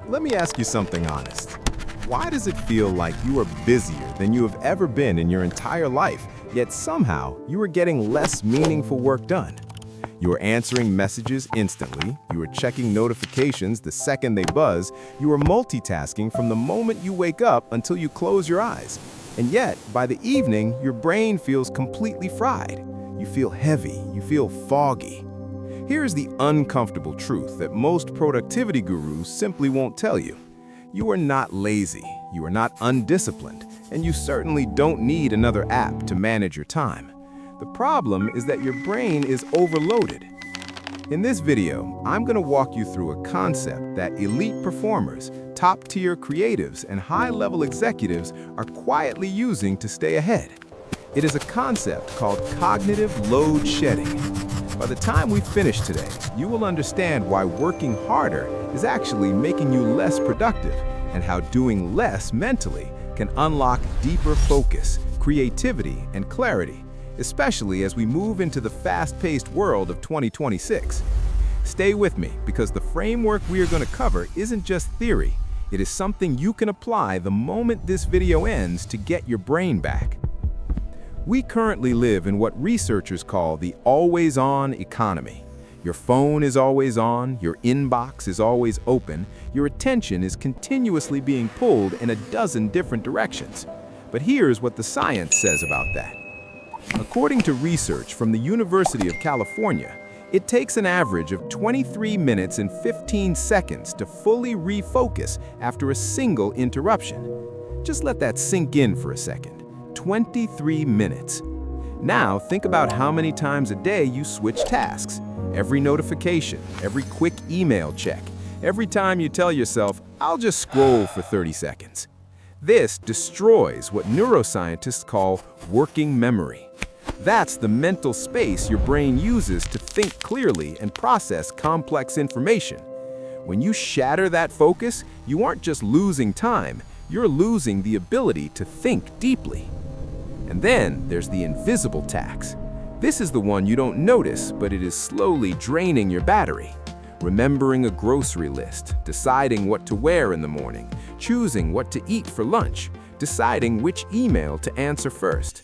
Let me ask you something honest. Why does it feel like you are busier than you have ever been in your entire life, yet somehow you are getting less meaningful work done? You are answering messages instantly, you are checking notifications the second they buzz, you are multitasking from the moment you wake up until you close your eyes. And yet, by the evening, your brain feels completely fried. You feel heavy, you feel foggy. Here is the uncomfortable truth that most productivity gurus simply won't tell you. You are not lazy, you are not undisciplined, and you certainly don't need another app to manage your time. The problem is that your brain is overloaded. In this video, I'm going to walk you through a concept that elite performers, top-tier creatives, and high-level executives are quietly using to stay ahead. It is a concept called cognitive load shedding. By the time we finish today, you will understand why working harder is actually making you less productive and how doing less mentally can unlock deeper focus, creativity, and clarity, especially as we move into the fast-paced world of 2026. Stay with me because the framework we are going to cover isn't just theory. It is something you can apply the moment this video ends to get your brain back. We currently live in what researchers call the always-on economy. Your phone is always on, your inbox is always open, your attention is continuously being pulled in a dozen different directions. But here's what the science says about that. According to research from the University of California, it takes an average of 23 minutes and 15 seconds to fully refocus after a single interruption. Just let that sink in for a second. 23 minutes. Now think about how many times a day you switch tasks. Every notification, every quick email check, every time you tell yourself, I'll just scroll for 30 seconds. This destroys what neuroscientists call working memory. That's the mental space your brain uses to think clearly and process complex information. When you shatter that focus, you aren't just losing time, you're losing the ability to think deeply. And then there's the invisible tax. This is the one you don't notice, but it is slowly draining your battery. Remembering a grocery list, deciding what to wear in the morning, choosing what to eat for lunch, deciding which email to answer first.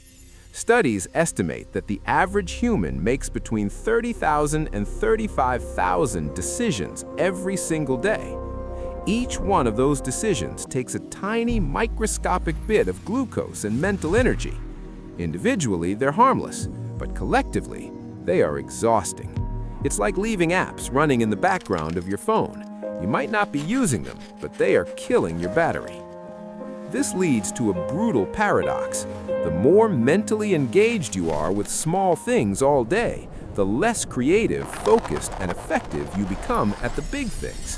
Studies estimate that the average human makes between 30,000 and 35,000 decisions every single day. Each one of those decisions takes a tiny microscopic bit of glucose and mental energy. Individually, they're harmless, but collectively, they are exhausting. It's like leaving apps running in the background of your phone. You might not be using them, but they are killing your battery. This leads to a brutal paradox. The more mentally engaged you are with small things all day, the less creative, focused, and effective you become at the big things.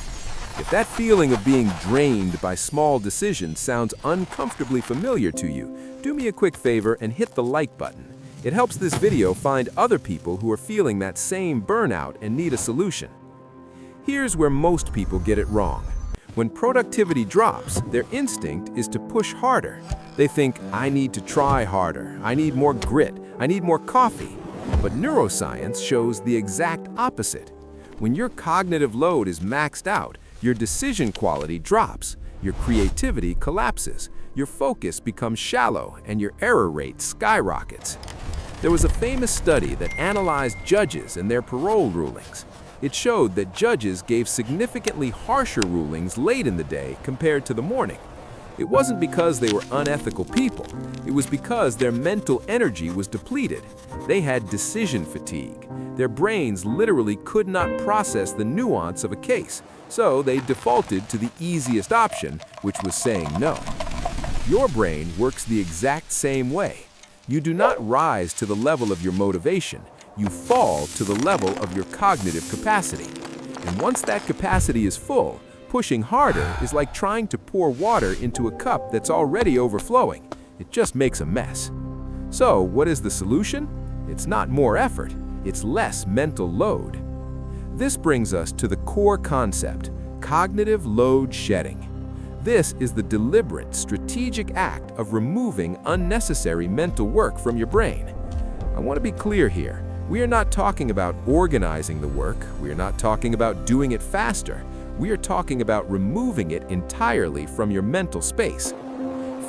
If that feeling of being drained by small decisions sounds uncomfortably familiar to you, do me a quick favor and hit the like button. It helps this video find other people who are feeling that same burnout and need a solution. Here's where most people get it wrong. When productivity drops, their instinct is to push harder. They think, I need to try harder, I need more grit, I need more coffee. But neuroscience shows the exact opposite. When your cognitive load is maxed out, your decision quality drops, your creativity collapses, your focus becomes shallow, and your error rate skyrockets. There was a famous study that analyzed judges and their parole rulings. It showed that judges gave significantly harsher rulings late in the day compared to the morning. It wasn't because they were unethical people. It was because their mental energy was depleted. They had decision fatigue. Their brains literally could not process the nuance of a case, so they defaulted to the easiest option, which was saying no. Your brain works the exact same way. You do not rise to the level of your motivation. You fall to the level of your cognitive capacity. And once that capacity is full, pushing harder is like trying to pour water into a cup that's already overflowing. It just makes a mess. So, what is the solution? It's not more effort, it's less mental load. This brings us to the core concept, cognitive load shedding. This is the deliberate, strategic act of removing unnecessary mental work from your brain. I want to be clear here. We are not talking about organizing the work. We are not talking about doing it faster. We are talking about removing it entirely from your mental space.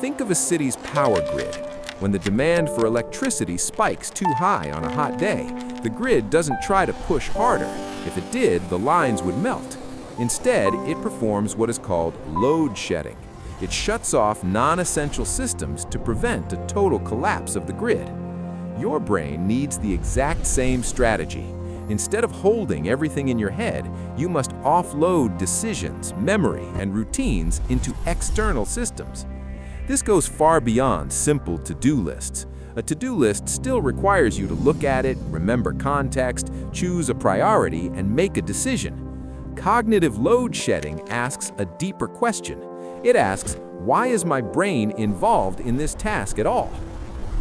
Think of a city's power grid. When the demand for electricity spikes too high on a hot day, the grid doesn't try to push harder. If it did, the lines would melt. Instead, it performs what is called load shedding. It shuts off non-essential systems to prevent a total collapse of the grid. Your brain needs the exact same strategy. Instead of holding everything in your head, you must offload decisions, memory, and routines into external systems. This goes far beyond simple to-do lists. A to-do list still requires you to look at it, remember context, choose a priority, and make a decision. Cognitive load shedding asks a deeper question. It asks, why is my brain involved in this task at all?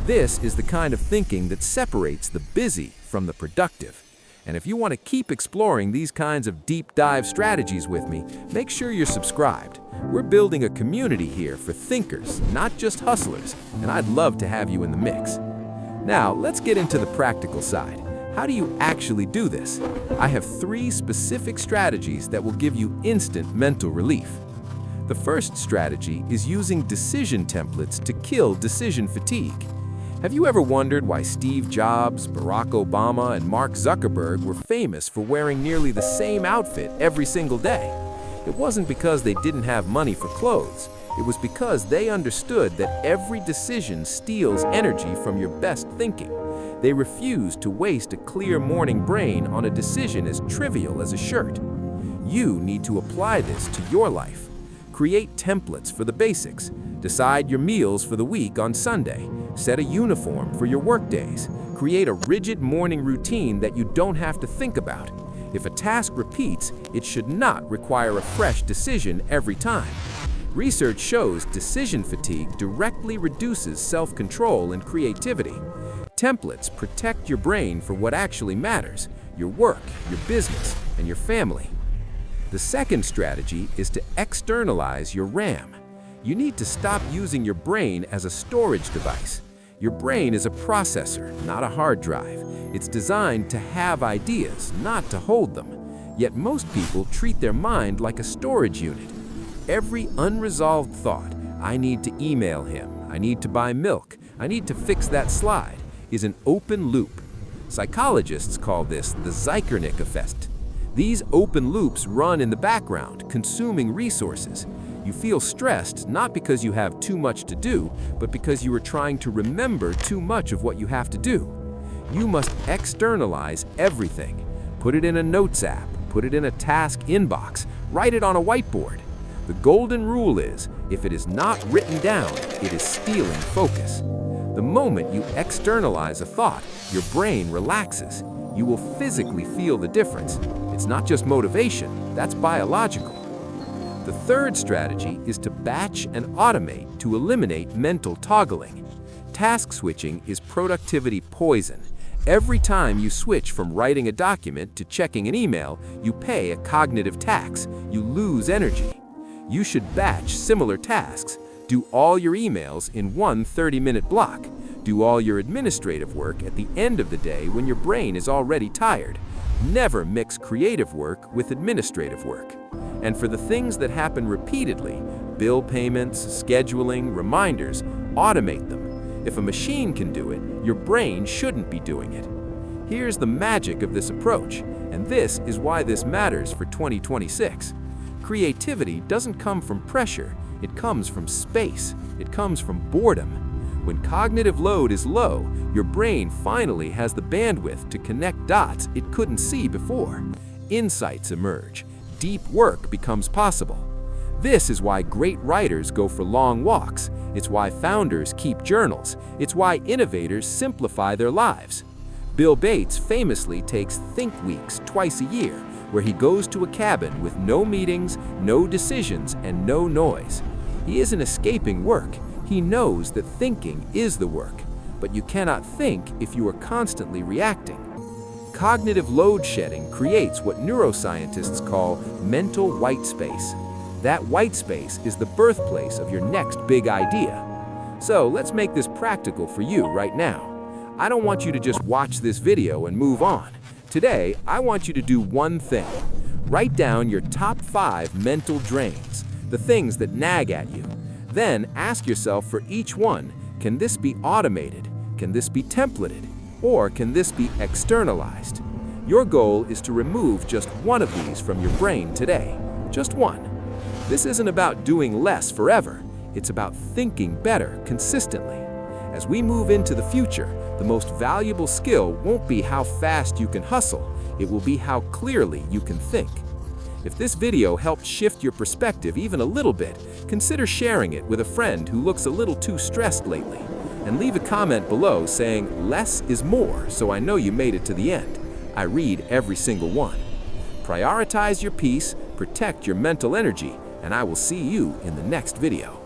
This is the kind of thinking that separates the busy from the productive. And if you want to keep exploring these kinds of deep dive strategies with me, make sure you're subscribed. We're building a community here for thinkers, not just hustlers, and I'd love to have you in the mix. Now, let's get into the practical side. How do you actually do this? I have 3 specific strategies that will give you instant mental relief. The first strategy is using decision templates to kill decision fatigue. Have you ever wondered why Steve Jobs, Barack Obama, and Mark Zuckerberg were famous for wearing nearly the same outfit every single day? It wasn't because they didn't have money for clothes. It was because they understood that every decision steals energy from your best thinking. They refused to waste a clear morning brain on a decision as trivial as a shirt. You need to apply this to your life. Create templates for the basics. Decide your meals for the week on Sunday. Set a uniform for your workdays. Create a rigid morning routine that you don't have to think about. If a task repeats, it should not require a fresh decision every time. Research shows decision fatigue directly reduces self-control and creativity. Templates protect your brain for what actually matters: your work, your business, and your family. The second strategy is to externalize your RAM. You need to stop using your brain as a storage device. Your brain is a processor, not a hard drive. It's designed to have ideas, not to hold them. Yet most people treat their mind like a storage unit. Every unresolved thought, I need to email him, I need to buy milk, I need to fix that slide, is an open loop. Psychologists call this the Zeigarnik effect. These open loops run in the background, consuming resources. You feel stressed not because you have too much to do, but because you are trying to remember too much of what you have to do. You must externalize everything. Put it in a notes app, put it in a task inbox, write it on a whiteboard. The golden rule is, if it is not written down, it is stealing focus. The moment you externalize a thought, your brain relaxes. You will physically feel the difference. It's not just motivation, that's biological. The third strategy is to batch and automate to eliminate mental toggling. Task switching is productivity poison. Every time you switch from writing a document to checking an email, you pay a cognitive tax. You lose energy. You should batch similar tasks. Do all your emails in one 30-minute block. Do all your administrative work at the end of the day when your brain is already tired. Never mix creative work with administrative work. And for the things that happen repeatedly, bill payments, scheduling, reminders, automate them. If a machine can do it, your brain shouldn't be doing it. Here's the magic of this approach, and this is why this matters for 2026. Creativity doesn't come from pressure, it comes from space, it comes from boredom. When cognitive load is low, your brain finally has the bandwidth to connect dots it couldn't see before. Insights emerge. Deep work becomes possible. This is why great writers go for long walks. It's why founders keep journals. It's why innovators simplify their lives. Bill Gates famously takes Think Weeks twice a year, where he goes to a cabin with no meetings, no decisions, and no noise. He isn't escaping work. He knows that thinking is the work. But you cannot think if you are constantly reacting. Cognitive load shedding creates what neuroscientists call mental white space. That white space is the birthplace of your next big idea. So let's make this practical for you right now. I don't want you to just watch this video and move on. Today, I want you to do one thing. Write down your top 5 mental drains, the things that nag at you. Then ask yourself for each one, can this be automated? Can this be templated? Or can this be externalized? Your goal is to remove just one of these from your brain today. Just one. This isn't about doing less forever. It's about thinking better consistently. As we move into the future, the most valuable skill won't be how fast you can hustle, it will be how clearly you can think. If this video helped shift your perspective even a little bit, consider sharing it with a friend who looks a little too stressed lately. And leave a comment below saying less is more so I know you made it to the end. I read every single one. Prioritize your peace, protect your mental energy, and I will see you in the next video.